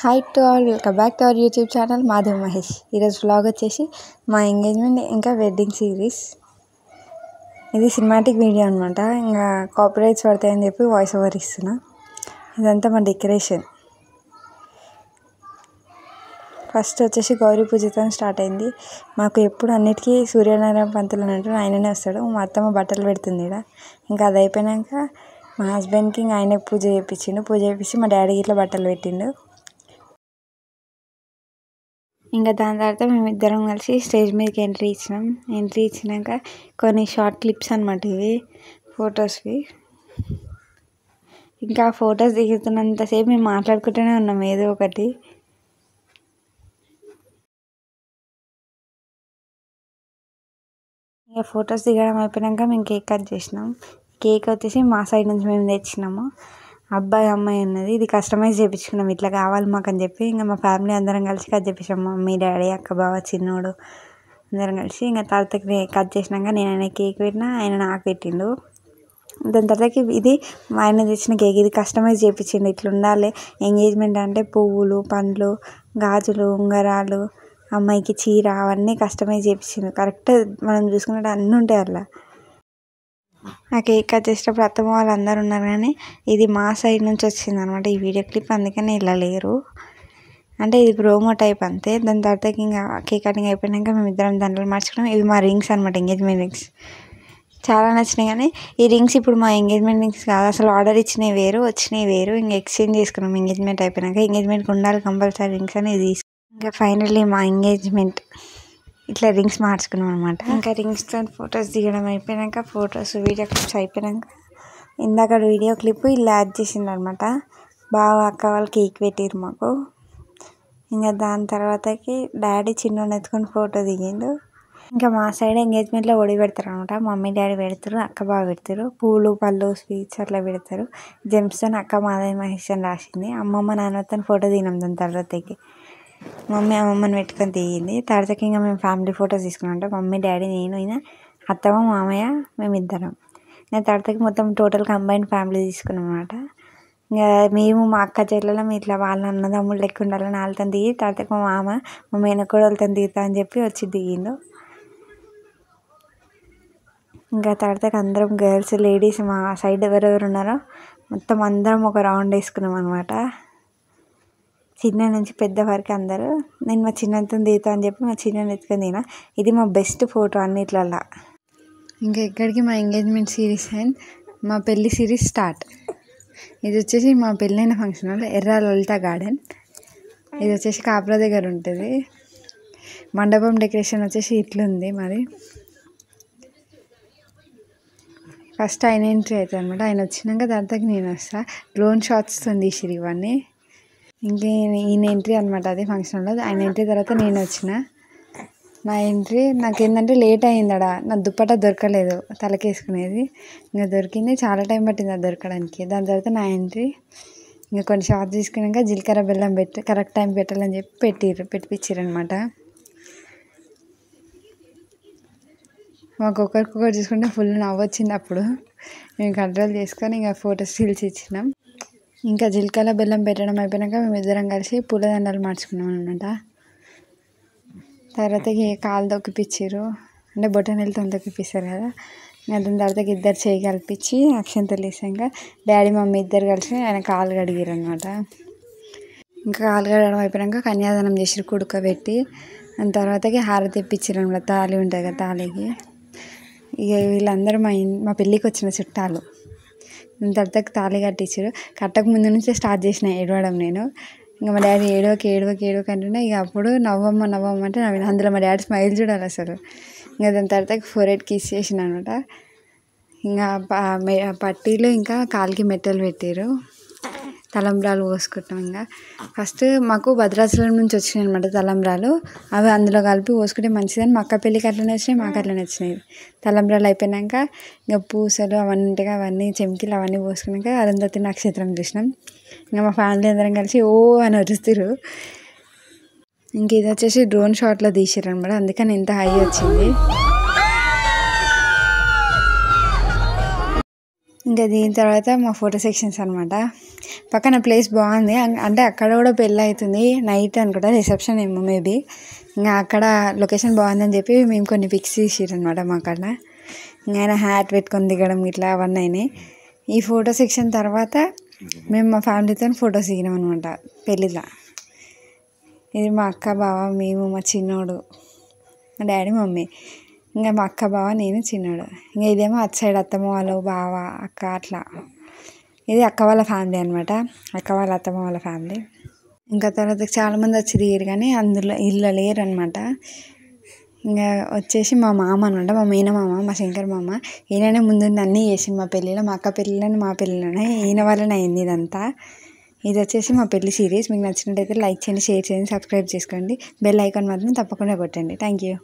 Hi to all, welcome back to our YouTube channel Madhav Mahesh. ఈరోజు vlog వచ్చేసి మా engagement ఇంకా వెడ్డింగ్ సిరీస్. ఇది సినిమాటిక్ వీడియో అనమాట. ఇంకా కాపీరైట్స్ పడతాయని చెప్పి వాయిస్ ఓవర్ ఇస్తున్నా. ఇదంతా మా డెకరేషన్. ఫస్ట్ వచ్చేసి గౌరీ పూజతో స్టార్ట్ అయింది. మాకు ఎప్పుడు అన్నిటికీ సూర్యనారాయణ పంతులు అన్నట్టు ఆయననే వస్తాడు. మా అత్తమ్మ బట్టలు పెడుతుంది ఇక్కడ. ఇంకా అది అయిపోయాక మా హస్బెండ్కి ఇంకా ఆయనకు పూజ చేయించిండు. పూజ చేయించి మా డాడీకి ఇట్లా బట్టలు పెట్టిండు. ఇంకా దాని తర్వాత మేమిద్దరం కలిసి స్టేజ్ మీదకి ఎంట్రీ ఇచ్చినాక కొన్ని షార్ట్ క్లిప్స్ అనమాట ఇవి, ఫొటోస్వి. ఇంకా ఫొటోస్ దిగుతున్నంతసేపు మేము మాట్లాడుకుంటూనే ఉన్నాం ఏదో ఒకటి. ఇక ఫొటోస్ దిగడం అయిపోయాక మేము కేక్ కట్ చేసినాం. కేక్ వచ్చేసి మా సైడ్ నుంచి మేము తెచ్చినాము. అబ్బాయి అమ్మాయి ఉన్నది. ఇది కస్టమైజ్ చేయించుకున్నాం, ఇట్లా కావాలి మాకు అని చెప్పి. ఇంకా మా ఫ్యామిలీ అందరం కలిసి కట్ చేయించాం. మమ్మీ, డాడీ, అక్క, బావ, చిన్నోడు అందరం కలిసి. ఇంకా తర్వాత కట్ చేసినాక నేను ఆయన కేక్ పెట్టినా, ఆయన నాకు పెట్టిండు. దాని తర్వాతకి ఇది మా ఆయన తెచ్చిన కేక్. ఇది కస్టమైజ్ చేయించిండు. ఇట్లా ఉండాలి ఎంగేజ్మెంట్ అంటే పువ్వులు, పండ్లు, గాజులు, ఉంగరాలు, అమ్మాయికి చీర అవన్నీ కస్టమైజ్ చేయించిండు. కరెక్ట్ మనం చూసుకున్నట్టు అన్నీ ఉంటాయి అలా. ఆ కేక్ కట్ చేసేటప్పుడు అత్తమ్మ వాళ్ళు అందరూ ఉన్నారు, కానీ ఇది మా సైడ్ నుంచి వచ్చింది అనమాట ఈ వీడియో క్లిప్. అందుకని ఇలా లేరు, అంటే ఇది ప్రోమో టైప్ అంతే. దాని తర్వాత ఇంకా కేక్ కటింగ్ అయిపోయాక మేము ఇద్దరం దండలు మార్చుకున్నాం. ఇవి మా రింగ్స్ అనమాట, ఎంగేజ్మెంట్ రింగ్స్. చాలా నచ్చినాయి, కానీ ఈ రింగ్స్ ఇప్పుడు మా ఎంగేజ్మెంట్ రింగ్స్ కాదు. అసలు ఆర్డర్ ఇచ్చినవి వేరు, వచ్చినవి వేరు. ఇంకా ఎక్స్చేంజ్ చేసుకున్నాం ఎంగేజ్మెంట్ అయిపోయాక. ఎంగేజ్మెంట్కి ఉండాలి కంపల్సరీ రింగ్స్ అని ఇది. ఇంకా ఫైనల్లీ మా ఎంగేజ్మెంట్ ఇట్లా రింగ్స్ మార్చుకున్నాం అనమాట. ఇంకా రింగ్స్తో ఫొటోస్ దిగడం అయిపోయాక, ఫొటోస్ వీడియో క్లిప్స్ అయిపోయాక ఇందాక వీడియో క్లిప్ ఇలా యాడ్ చేసిండు అనమాట. బాగా అక్క వాళ్ళు కేక్ పెట్టిరు మాకు. ఇంకా దాని తర్వాతకి డాడీ చిన్నోని ఎత్తుకొని ఫోటో దిగిండు. ఇంకా మా సైడ్ ఎంగేజ్మెంట్లో ఒడి పెడతారు అనమాట. మమ్మీ డాడీ పెడతారు, అక్క బాగా పెడతారు. పూలు, పళ్ళు, స్వీట్స్ అట్లా పెడతారు. జెమ్స్తో అక్క మాధవి మహేష్ అని రాసింది. అమ్మమ్మ నాన్నతో ఫోటో దిగినాం. దాని తర్వాతకి మమ్మీ అమ్మమ్మని పెట్టుకొని దిగింది. తర్వాతకి ఇంకా మేము ఫ్యామిలీ ఫొటోస్ తీసుకున్నాం. మమ్మీ, డాడీ, నేను, అయినా అత్తమ్మ, మామయ్య, మేమిద్దరం. ఇంకా తర్వాతకి మొత్తం టోటల్ కంబైన్ ఫ్యామిలీ తీసుకున్నాం అనమాట. ఇంకా మేము మా అక్క చెల్లెలం ఇట్లా వాళ్ళ అన్నదమ్ముళ్ళు లెక్క ఉండాలని వాళ్ళతో దిగి, తర్వాతకి మా మామ మా మేనకోడలతో దిగుతా అని చెప్పి వచ్చి దిగిండు. ఇంకా తర్వాతకి అందరం గర్ల్స్, లేడీస్ మా సైడ్ ఎవరెవరు ఉన్నారో మొత్తం అందరం ఒక రౌండ్ వేసుకున్నాం అనమాట. చిన్న నుంచి పెద్ద వరకు అందరూ. నేను మా చిన్నతో దిగుతా అని చెప్పి మా చిన్న ఎత్తుకొని దిగిన. ఇది మా బెస్ట్ ఫోటో అన్నిట్లల్లో. ఇంకా ఇక్కడికి మా ఎంగేజ్మెంట్ సిరీస్ అండ్ మా పెళ్ళి సిరీస్ స్టార్ట్. ఇది వచ్చేసి మా పెళ్ళైన ఫంక్షన్ హాల్, ఎర్ర లలిత గార్డెన్. ఇది వచ్చేసి కాపుల దగ్గర ఉంటుంది. మండపం డెకరేషన్ వచ్చేసి ఇట్లుంది మరి. ఫస్ట్ ఆయన ఎంట్రీ అవుతుంది అనమాట. ఆయన వచ్చినాక దాంతో నేను వస్తాను. డ్రోన్ షాట్స్తో తీసిరు ఇవన్నీ. ఇంకే ఈయన ఎంట్రీ అనమాట అది ఫంక్షన్లో. ఆయన ఎంట్రీ తర్వాత నేను వచ్చిన. నా ఎంట్రీ నాకేంటంటే లేట్ అయింది. నా దుప్పట దొరకలేదు తలకేసుకునేది. ఇంకా దొరికింది, చాలా టైం పట్టింది అది దొరకడానికి. దాని తర్వాత నా ఎంట్రీ. ఇంకా కొన్ని షార్ట్స్ తీసుకున్నాక జీలకర్ర బెల్లం పెట్టి కరెక్ట్ టైం పెట్టాలని చెప్పి పెట్టించారు అనమాట. మాకు ఒకరికొకరు చూసుకుంటే ఫుల్ నవ్వు వచ్చింది. అప్పుడు మేము కంట్రోల్ చేసుకొని ఇంకా ఫొటోస్ స్టిల్స్ ఇచ్చినాం. ఇంకా జీలకర్ర బెల్లం పెట్టడం అయిపోయాక మేము ఇద్దరం కలిసి పూలదండలు మార్చుకున్నాం అనమాట. తర్వాతకి కాలు తొక్కిపించారు, అంటే బొటనవేలుతో తొక్కిపిస్తారు కదా. దాని తర్వాతకి ఇద్దరు చేయి కలిపించి అక్షంతలు వేసాక డాడీ మమ్మీ ఇద్దరు కలిసి ఆయన కాలు కడిగారు అనమాట. ఇంకా కాలు కడగడం అయిపోయాక కన్యాదానం చేసారు కుడుకబెట్టి. దాని తర్వాతకి హారతి ఇప్పించారు అనమాట. తాళి ఉంటుంది కదా, తాళికి. ఇక వీళ్ళందరూ మా పెళ్ళికి వచ్చిన చుట్టాలు. దాని తర్వాత తాళి కట్టించారు. కట్టక ముందు నుంచే స్టార్ట్ చేసిన ఏడవడం నేను. ఇంకా మా డాడీ ఏడవకి అంటుంటే ఇక అప్పుడు నవ్వమ్మ అంటే నవ్విన. అందులో మా డాడీ స్మైల్ చూడాలి అసలు. ఇంకా దాని తర్వాత ఫోర్హెడ్ కిస్ చేసిన అనమాట. ఇంకా పట్టీలు ఇంకా కాలికి మెట్టలు పెట్టారు. తలంబ్రాలు పోసుకుంటాం. ఇంకా ఫస్ట్ మాకు భద్రాచలం నుంచి వచ్చినాయి అనమాట తలంబ్రాలు. అవి అందులో కలిపి పోసుకుంటే మంచిదని మా అక్క పెళ్ళికి అట్లనే వచ్చినాయి, మాకు అట్లనే వచ్చినాయి. తలంబ్రాలు అయిపోయాక ఇంకా పూసలు అవన్నీ ఉంటాయి, అవన్నీ చెంకిలు అవన్నీ పోసుకున్నాక అరుంధతి నక్షత్రం చూసినాం. ఇంకా మా ఫ్యామిలీ అందరం కలిసి ఓ అని అరుస్తారు. ఇంక ఇది వచ్చేసి డ్రోన్ షాట్లో తీసారు అనమాట. అందుకని ఇంత హై వచ్చింది. ఇంకా దీని తర్వాత మా ఫోటో సెక్షన్స్ అనమాట. పక్కన ప్లేస్ బాగుంది, అంటే అక్కడ కూడా పెళ్ళి అవుతుంది నైట్ అనుకుంటా, రిసెప్షన్ ఏమో మేబీ. ఇంకా అక్కడ లొకేషన్ బాగుందని చెప్పి మేము కొన్ని పిక్స్ తీసిర్రు అనమాట. మా అక్కడ ఆయన హ్యాట్ పెట్టుకొని దిగడం ఇట్లా అవన్నీ అయినాయి. ఈ ఫోటో సెక్షన్ తర్వాత మేము మా ఫ్యామిలీతో ఫొటోస్ దిగినాం అనమాట పెళ్ళిలో. ఇది మా అక్క బావ, మేము, మా చిన్నోడు, మా డాడీ మమ్మీ, ఇంకా మా అక్క బావ, నేను, చిన్నోడు. ఇంకా ఇదేమో అటు సైడ్ అత్తమ్మ వాళ్ళు, బావ, అక్క అట్లా. ఇది అక్క వాళ్ళ ఫ్యామిలీ అనమాట, అక్క వాళ్ళ అత్తమ్మ వాళ్ళ ఫ్యామిలీ. ఇంకా తర్వాత చాలామంది వచ్చి దిగారు కానీ అందులో ఇల్లు లేరు అనమాట. ఇంకా వచ్చేసి మా మామ అనమాట, మా మేనమామ, మా శంకర్ మామ. ఈయననే ముందుండి అన్నీ చేసింది మా పెళ్ళిలో, మా అక్క పెళ్ళిలోనే మా పెళ్ళిలోనే ఈయన వల్లనే అయింది ఇదంతా. ఇది వచ్చేసి మా పెళ్లి సిరీస్. మీకు నచ్చినట్టయితే లైక్ చేయండి, షేర్ చేయండి, సబ్స్క్రైబ్ చేసుకోండి. బెల్ ఐకాన్ మాత్రం తప్పకుండా కొట్టండి. Thank you.